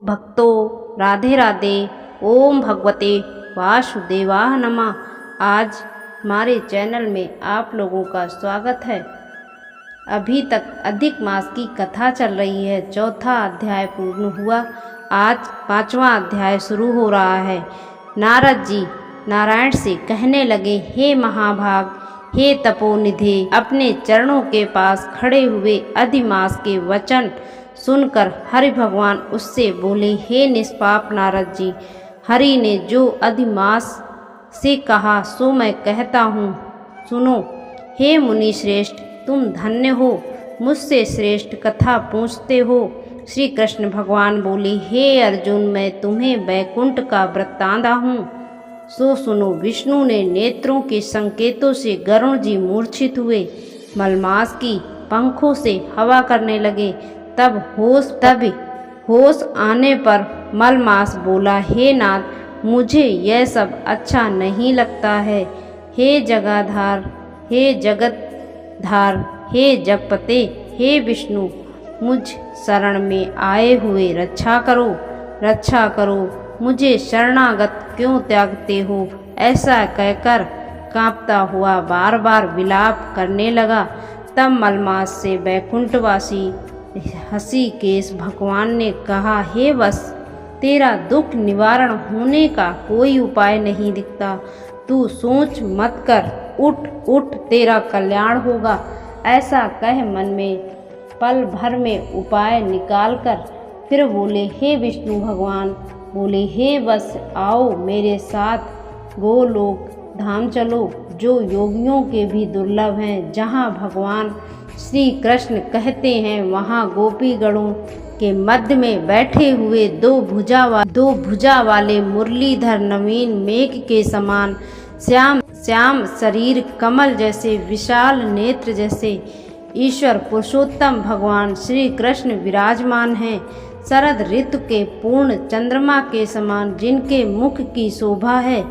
भक्तों राधे राधे। ओम भगवते वासुदेवाय नमः। आज हमारे चैनल में आप लोगों का स्वागत है। अभी तक अधिक मास की कथा चल रही है। चौथा अध्याय पूर्ण हुआ, आज पांचवा अध्याय शुरू हो रहा है। नारद जी नारायण से कहने लगे, हे महाभाग, हे तपोनिधे, अपने चरणों के पास खड़े हुए अधिमास के वचन सुनकर हरि भगवान उससे बोले, हे निष्पाप नारद जी, हरि ने जो अधिमास से कहा सो मैं कहता हूँ, सुनो। हे मुनि श्रेष्ठ, तुम धन्य हो, मुझसे श्रेष्ठ कथा पूछते हो। श्री कृष्ण भगवान बोले, हे अर्जुन, मैं तुम्हें वैकुंठ का वृत्तांत हूँ, सो सुनो। विष्णु ने नेत्रों के संकेतों से गरुण जी मूर्छित हुए, मलमास की पंखों से हवा करने लगे। तब होश आने पर मलमास बोला, हे नाथ, मुझे यह सब अच्छा नहीं लगता है। हे जगाधार, हे जगतधार, हे जगपते, हे विष्णु, मुझ शरण में आए हुए रक्षा करो, मुझे शरणागत क्यों त्यागते हो। ऐसा कहकर कांपता हुआ बार बार विलाप करने लगा। तब मलमास से वैकुंठवासी हृषिकेश भगवान ने कहा, हे वत्स, तेरा दुख निवारण होने का कोई उपाय नहीं दिखता। तू सोच मत कर, उठ, तेरा कल्याण होगा। ऐसा कह मन में पल भर में उपाय निकालकर फिर बोले, हे विष्णु भगवान बोले, हे वत्स, आओ मेरे साथ गोलोक धाम चलो, जो योगियों के भी दुर्लभ हैं। जहाँ भगवान श्री कृष्ण कहते हैं, वहाँ गोपी गणों के मध्य में बैठे हुए दो भुजा वाले मुरलीधर नवीन मेघ के समान श्याम शरीर, कमल जैसे विशाल नेत्र जैसे ईश्वर पुरुषोत्तम भगवान श्री कृष्ण विराजमान हैं। शरद ऋतु के पूर्ण चंद्रमा के समान जिनके मुख की शोभा है,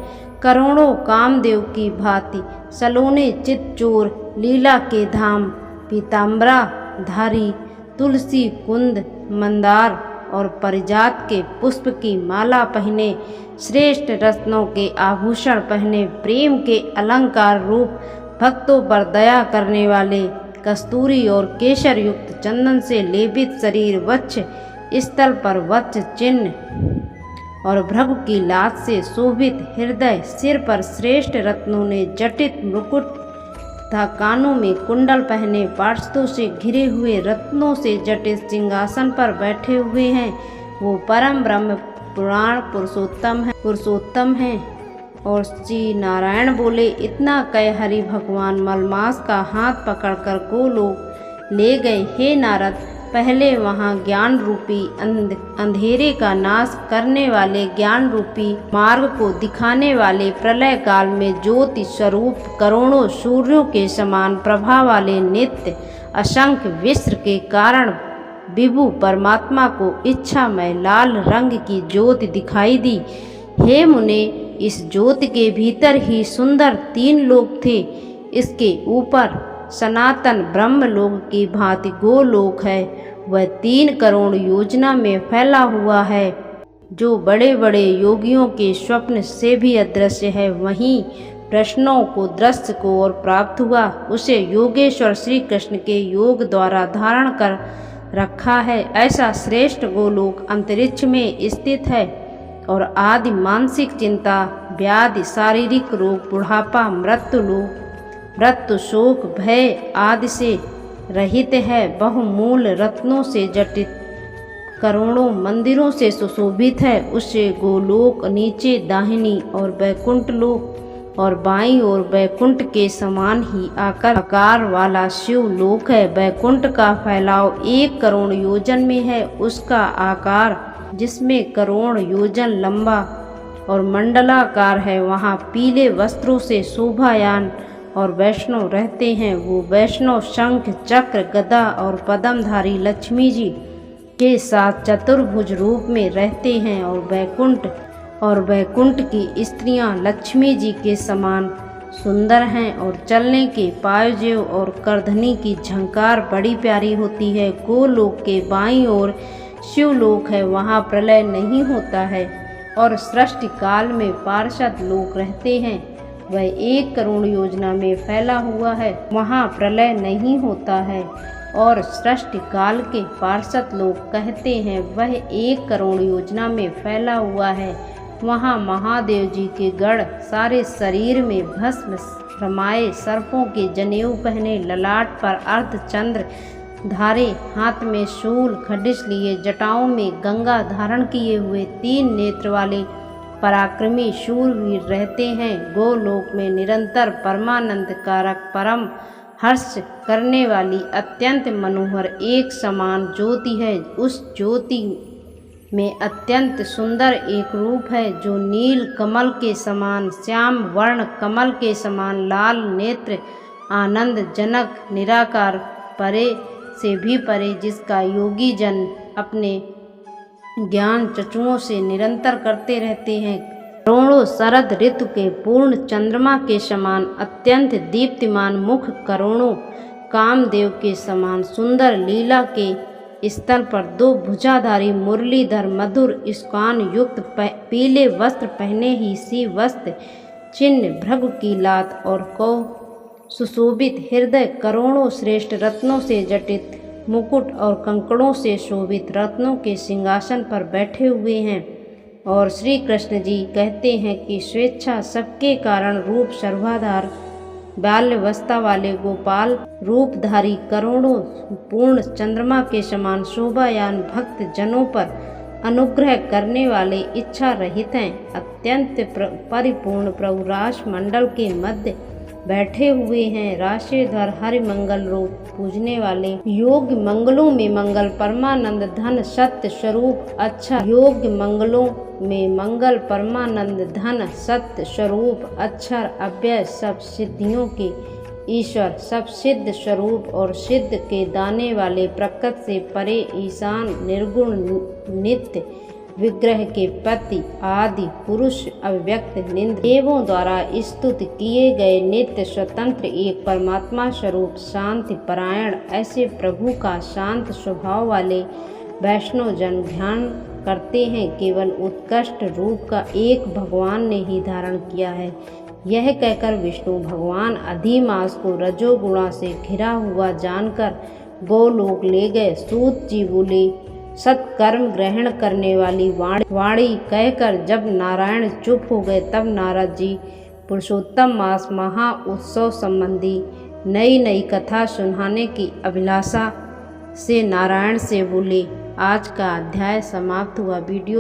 करोड़ों कामदेव की भांति सलोने चितचोर लीला के धाम, पीताम्बरा धारी, तुलसी कुंद, मंदार और परिजात के पुष्प की माला पहने, श्रेष्ठ रत्नों के आभूषण पहने, प्रेम के अलंकार रूप भक्तों पर दया करने वाले, कस्तूरी और केशर युक्त चंदन से लेपित शरीर, वक्ष स्थल पर वक्ष चिन्ह और भृगु की लाज से शोभित हृदय, सिर पर श्रेष्ठ रत्नों ने जटित मुकुट तथा कानों में कुंडल पहने, पार्षदों से घिरे हुए रत्नों से जटित सिंहासन पर बैठे हुए हैं, वो परम ब्रह्म पुराण पुरुषोत्तम है। और श्री नारायण बोले, इतना कह हरि भगवान मलमास का हाथ पकड़कर गोलोक ले गए। हे नारद, पहले वहाँ ज्ञान रूपी अंधेरे का नाश करने वाले, ज्ञान रूपी मार्ग को दिखाने वाले, प्रलय काल में ज्योति स्वरूप करोड़ों सूर्यों के समान प्रभा वाले, नित्य असंख्य विश्व के कारण विभु परमात्मा को इच्छामय लाल रंग की ज्योति दिखाई दी। हे मुने, इस ज्योति के भीतर ही सुंदर 3 लोक थे। इसके ऊपर सनातन ब्रह्म लोक की भांति गोलोक है। वह 3 करोड़ योजना में फैला हुआ है, जो बड़े बड़े योगियों के स्वप्न से भी अदृश्य है। वहीं प्रश्नों को दृश्य को और प्राप्त हुआ, उसे योगेश्वर श्री कृष्ण के योग द्वारा धारण कर रखा है। ऐसा श्रेष्ठ गोलोक अंतरिक्ष में स्थित है और आदि मानसिक चिंता, व्याधि, शारीरिक रोग, बुढ़ापा, मृत्यु, शोक, भय आदि से रहित है। बहुमूल रत्नों से जटित करोड़ों मंदिरों से सुशोभित है। उसे गोलोक नीचे दाहिनी और वैकुंठ लोक और बाईं ओर वैकुंठ के समान ही आकार वाला शिव लोक है। वैकुंठ का फैलाव 1 करोड़ योजन में है। उसका आकार, जिसमें करोड़ योजन लंबा और मंडलाकार है, वहाँ पीले वस्त्रों से शोभायान और वैष्णव रहते हैं। वो वैष्णव शंख, चक्र, गदा और पद्मधारी लक्ष्मी जी के साथ चतुर्भुज रूप में रहते हैं। और वैकुंठ की स्त्रियां लक्ष्मी जी के समान सुंदर हैं और चलने के पायजेब और करधनी की झंकार बड़ी प्यारी होती है। गोलोक के बाईं ओर शिवलोक है, वहाँ प्रलय नहीं होता है और सृष्टि काल में पार्षद लोक रहते हैं। वह 1 करोड़ योजना में फैला हुआ है, वहाँ प्रलय नहीं होता है और सृष्टि काल के पार्षद लोग कहते हैं वह 1 करोड़ योजना में फैला हुआ है, वहाँ महादेव जी के गढ़ सारे शरीर में भस्म रमाए, सर्पों के जनेऊ पहने, ललाट पर अर्धचंद्र धारे, हाथ में शूल खडिश लिए, जटाओं में गंगा धारण किए हुए 3 नेत्र वाले पराक्रमी शूरवीर रहते हैं। गोलोक में निरंतर परमानंद कारक परम हर्ष करने वाली अत्यंत मनोहर एक समान ज्योति है। उस ज्योति में अत्यंत सुंदर एक रूप है जो नील कमल के समान, श्याम वर्ण कमल के समान, लाल नेत्र, आनंद जनक, निराकार, परे से भी परे, जिसका योगी जन अपने ज्ञान चक्षुओं से निरंतर करते रहते हैं। करोड़ों शरद ऋतु के पूर्ण चंद्रमा के समान अत्यंत दीप्तिमान मुख, करोड़ों कामदेव के समान सुंदर लीला के स्थल पर 2 भुजाधारी मुरलीधर मधुर स्कान युक्त पीले वस्त्र पहने ही सी वस्त्र चिन्ह भृगु की लात और कौ सुशोभित हृदय, करोड़ों श्रेष्ठ रत्नों से जटित मुकुट और कंकड़ों से शोभित रत्नों के सिंहासन पर बैठे हुए हैं। और श्री कृष्ण जी कहते हैं कि स्वेच्छा सबके कारण रूप सर्वाधार बाल्यावस्था वाले गोपाल रूपधारी, करोड़ों पूर्ण चंद्रमा के समान शोभायान भक्त जनों पर अनुग्रह करने वाले इच्छा रहित हैं। अत्यंत परिपूर्ण प्रभु रास मंडल के मध्य बैठे हुए हैं। राशिधर हरि मंगल रूप पूजने वाले, योग मंगलों में मंगल, परमानंद धन सत्य स्वरूप अच्छा, योग मंगलों में मंगल, परमानंद धन सत्य स्वरूप अक्षर अव्यय, सब सिद्धियों के ईश्वर, सब सिद्ध स्वरूप और सिद्ध के दाने वाले, प्रकृति से परे, ईशान, निर्गुण, नित्य विग्रह के पति, आदि पुरुष, अव्यक्त, निंद देवों द्वारा स्तुत किए गए, नित्य स्वतंत्र एक परमात्मा स्वरूप, शांति परायण, ऐसे प्रभु का शांत स्वभाव वाले वैष्णव जन ध्यान करते हैं। केवल उत्कृष्ट रूप का एक भगवान ने ही धारण किया है। यह कहकर विष्णु भगवान अधिमास को रजोगुणा से घिरा हुआ जानकर गोलोक ले गए। सूत जी बोले, सत्कर्म ग्रहण करने वाली वाणी कहकर जब नारायण चुप हो गए, तब नारद जी पुरुषोत्तम मास महा उत्सव संबंधी नई नई कथा सुनाने की अभिलाषा से नारायण से बोले। आज का अध्याय समाप्त हुआ। वीडियो